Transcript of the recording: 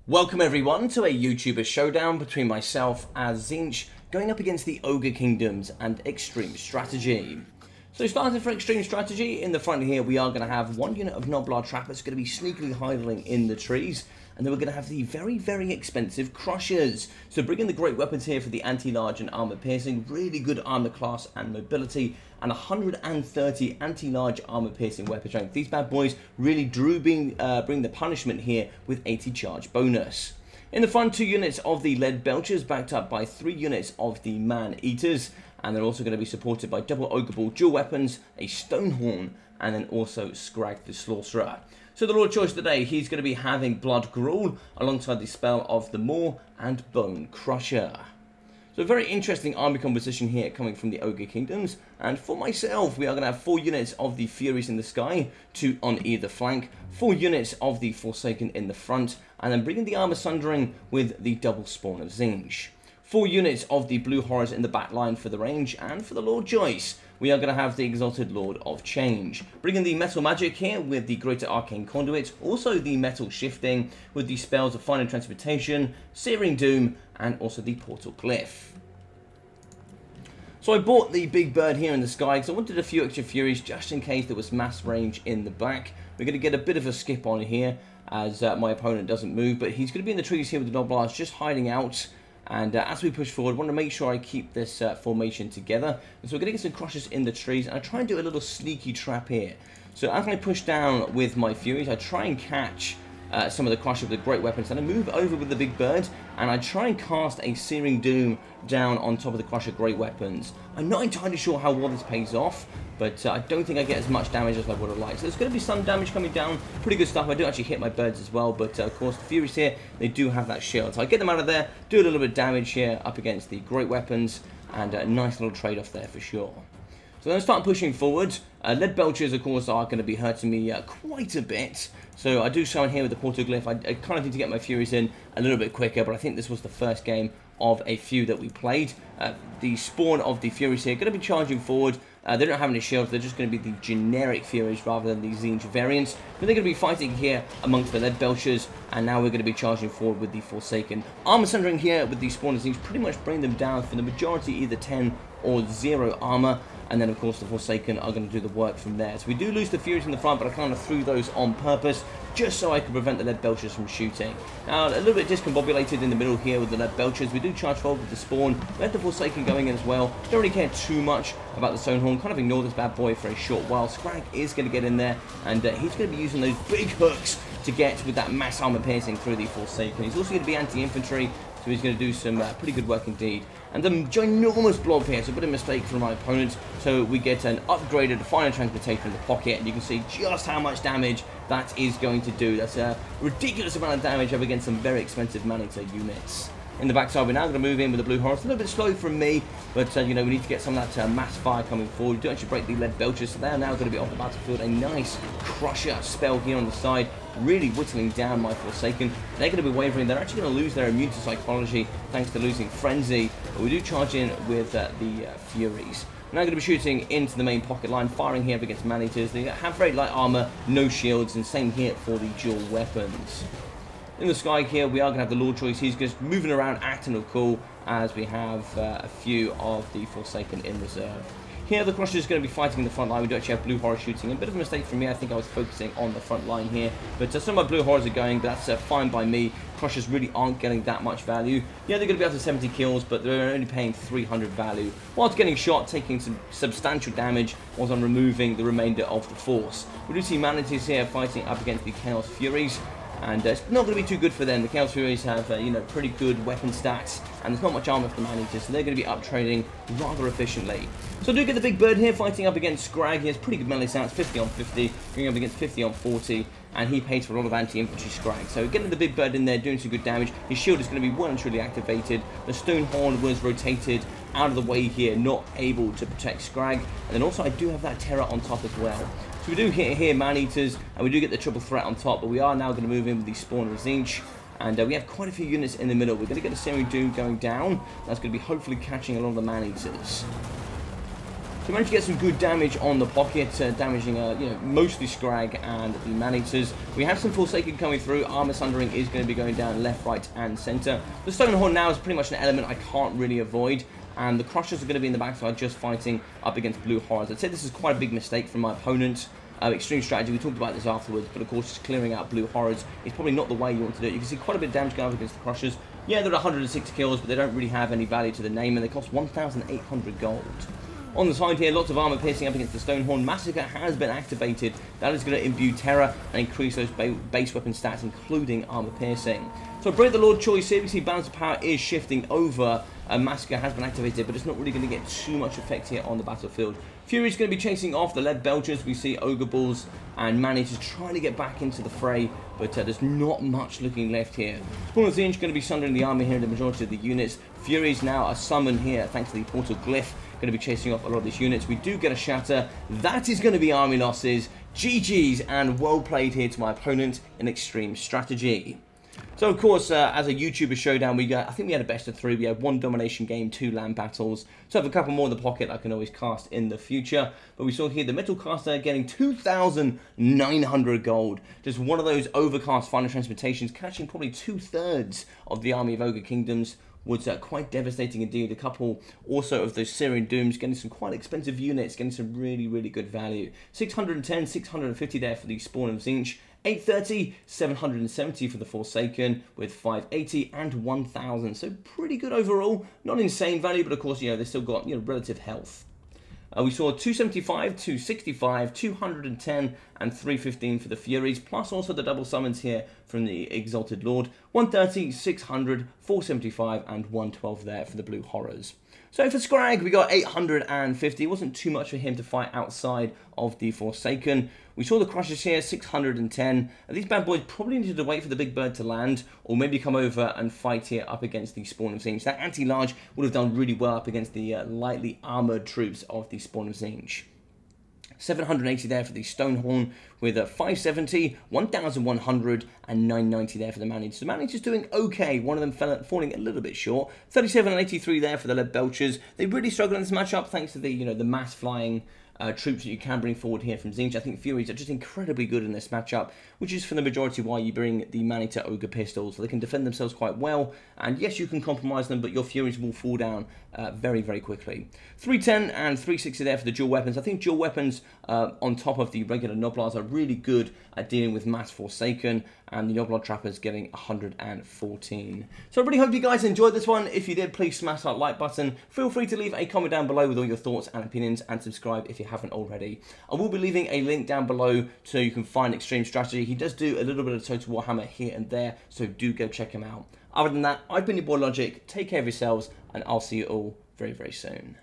Welcome everyone to a YouTuber showdown between myself as Tzeentch going up against the Ogre Kingdoms and Extreme Strategy. So starting for Extreme Strategy, in the front here we are going to have one unit of Noblar Trappers going to be sneakily hiding in the trees, and then we're going to have the very expensive Crushers. So bringing the great weapons here for the anti-large and armor piercing, really good armor class and mobility, and 130 anti-large armor piercing weapon strength. These bad boys really bring the punishment here with 80 charge bonus. In the front, 2 units of the Lead Belchers backed up by 3 units of the Man Eaters, and they're also going to be supported by double Ogre Ball dual weapons, a Stonehorn, and then also Scrag the Slaughterer. So the Lord choice today, he's going to be having Blood Gruel alongside the spell of the Maw and Bone Crusher. So a very interesting army composition here coming from the Ogre Kingdoms, and for myself we are going to have 4 units of the Furies in the sky, 2 on either flank, 4 units of the Forsaken in the front, and then bringing the Armor Sundering with the double spawn of Tzeentch. 4 units of the Blue Horrors in the back line for the range, and for the Lord choice we are going to have the Exalted Lord of Change. Bringing the Metal Magic here with the Greater Arcane Conduit, also the Metal Shifting with the spells of Final Transportation, Searing Doom, and also the Portal Glyph. So I bought the Big Bird here in the sky because I wanted a few extra Furies just in case there was mass range in the back. We're going to get a bit of a skip on here as my opponent doesn't move, but he's going to be in the trees here with the Noblars just hiding out. And as we push forward, I want to make sure I keep this formation together. And so we're going to get some Crushers in the trees, and I try and do a little sneaky trap here. So as I push down with my Furies, I try and catch some of the Crushers with the great weapons. Then I move over with the Big Bird, and I try and cast a Searing Doom down on top of the Crusher great weapons. I'm not entirely sure how well this pays off, but I don't think I get as much damage as I would have liked. So there's going to be some damage coming down. Pretty good stuff. I do actually hit my birds as well, but of course the Furies here, they do have that shield. So I get them out of there, do a little bit of damage here up against the great weapons, and a nice little trade-off there for sure. So then start pushing forward. Lead Belchers, of course, are going to be hurting me quite a bit. So I do summon here with the Portal Glyph. I kind of need to get my Furies in a little bit quicker, but I think this was the first game of a few that we played. The spawn of the Furies here going to be charging forward. They don't have any shields, they're just going to be the generic Furies rather than the Tzeentch variants. But they're going to be fighting here amongst the Lead Belchers, and now we're going to be charging forward with the Forsaken. Armor Sundering here with the spawn of Tzeentch pretty much bring them down for the majority, either 10 or 0 armor. And then, of course, the Forsaken are going to do the work from there. So we do lose the Furies in the front, but I kind of threw those on purpose, just so I could prevent the Lead Belchers from shooting. Now, a little bit discombobulated in the middle here with the Lead Belchers. We do charge forward with the spawn. We have the Forsaken going in as well. Don't really care too much about the Stonehorn. Kind of ignore this bad boy for a short while. Scrag is going to get in there, and he's going to be using those big hooks to get with that mass armor piercing through the Forsaken. He's also going to be anti-infantry, so he's going to do some pretty good work indeed. And the ginormous blob here, so a bit of a mistake from my opponent. So we get an upgraded Final Transportation in the pocket, and you can see just how much damage that is going to do. That's a ridiculous amount of damage up against some very expensive Man-Eater units. In the backside, we're now going to move in with the Blue Horrors. A little bit slow from me, but you know, we need to get some of that mass fire coming forward. We do actually break the Lead Belchers, so they're now going to be off the battlefield. A nice Crusher spell here on the side, really whittling down my Forsaken. They're going to be wavering. They're actually going to lose their immune to psychology thanks to losing Frenzy, but we do charge in with the Furies. We're now going to be shooting into the main pocket line, firing here up against Man-Eaters. They have very light armor, no shields, and same here for the dual weapons. In the sky here, we are going to have the Lord choice. He's just moving around, acting all cool, as we have a few of the Forsaken in reserve. Here, the Crusher is going to be fighting in the front line. We do actually have Blue Horror shooting. A bit of a mistake from me. I think I was focusing on the front line here. But some of my Blue Horrors are going, but that's fine by me. Crushers really aren't getting that much value. Yeah, they're going to be up to 70 kills, but they're only paying 300 value. Whilst getting shot, taking some substantial damage, whilst I'm removing the remainder of the force. We do see Man-Eaters here fighting up against the Chaos Furies. And it's not going to be too good for them. The Chaos Furies have, you know, pretty good weapon stats, and there's not much armor for the Man-Eaters, so they're going to be up trading rather efficiently. So I do get the Big Bird here fighting up against Scrag. He has pretty good melee stats, 50 on 50, going up against 50 on 40, and he pays for a lot of anti-infantry Scrag. So getting the Big Bird in there, doing some good damage. His shield is going to be well and truly activated. The Stonehorn was rotated out of the way here, not able to protect Scrag. And then also I do have that Terror on top as well. So we do hit here Man-Eaters, and we do get the triple threat on top, but we are now going to move in with the spawn of Tzeentch. And we have quite a few units in the middle. We're going to get a Searing Doom going down. That's going to be hopefully catching a lot of the Man-Eaters. So managed to get some good damage on the pocket, damaging mostly Scrag and the Man-Eaters. We have some Forsaken coming through. Armor Sundering is going to be going down left, right, and centre. The Stonehorn now is pretty much an element I can't really avoid. And the Crushers are going to be in the backside just fighting up against Blue Horrors. I'd say this is quite a big mistake from my opponent. Extreme strategy, we talked about this afterwards, but of course just clearing out Blue Horrors is probably not the way you want to do it. You can see quite a bit of damage going up against the Crushers. Yeah, they're 106 kills, but they don't really have any value to the name, and they cost 1,800 gold. On the side here, lots of armor piercing up against the Stonehorn. Massacre has been activated. That is going to imbue terror and increase those base weapon stats, including armor piercing. So Break the Lord choice here, we see balance of power is shifting over. Massacre has been activated, but it's not really going to get too much effect here on the battlefield. Fury is going to be chasing off the Lead Belchers. We see Ogre Bulls and Man-Eaters trying to get back into the fray, but there's not much looking left here. Spawn of Tzeentch going to be sundering the army here in the majority of the units. Fury is now a summon here, thanks to the Portal Glyph. Going to be chasing off a lot of these units. We do get a shatter. That is going to be army losses. GG's, and well played here to my opponent in extreme strategy. So of course, as a YouTuber showdown, I think we had a best of 3. We had 1 domination game, 2 land battles. So I have a couple more in the pocket I can always cast in the future. But we saw here the Metal Caster getting 2,900 gold. Just one of those overcast final transmutations, catching probably 2/3 of the army of Ogre Kingdoms. Was quite devastating indeed. A couple also of those Syrian Dooms, getting some quite expensive units, getting some really, really good value. 610, 650 there for the Spawn of Tzeentch. 830, 770 for the Forsaken, with 580 and 1,000. So pretty good overall. Not insane value, but of course, they still got relative health. We saw 275, 265, 210, and 315 for the Furies, plus also the double summons here from the Exalted Lord. 130, 600, 475, and 112 there for the Blue Horrors. So for Scrag, we got 850. It wasn't too much for him to fight outside of the Forsaken. We saw the Crushers here, 610. And these bad boys probably needed to wait for the big bird to land, or maybe come over and fight here up against the Spawn of Tzeentch. That anti-large would have done really well up against the lightly armoured troops of the Spawn of Tzeentch. 780 there for the Stonehorn, with 570, 1,100, and 990 there for the Man-Eaters. So the Man-Eaters doing okay, one of them falling a little bit short. 37 and 83 there for the Lead Belchers. They really struggled in this matchup thanks to the the mass flying troops that you can bring forward here from Tzeentch. I think Furies are just incredibly good in this matchup, which is for the majority why you bring the Man-Eater Ogre pistols. So they can defend themselves quite well, and yes, you can compromise them, but your Furies will fall down very, very quickly. 310 and 360 there for the dual weapons. I think dual weapons on top of the regular Noblars are really good at dealing with mass Forsaken, and the Noblar Trappers getting 114. So I really hope you guys enjoyed this one. If you did, please smash that like button. Feel free to leave a comment down below with all your thoughts and opinions, and subscribe if you haven't already. I will be leaving a link down below so you can find Extreme Strategy. He does do a little bit of Total Warhammer here and there, so do go check him out. Other than that, I've been your boy Logic. Take care of yourselves, and I'll see you all very, very soon.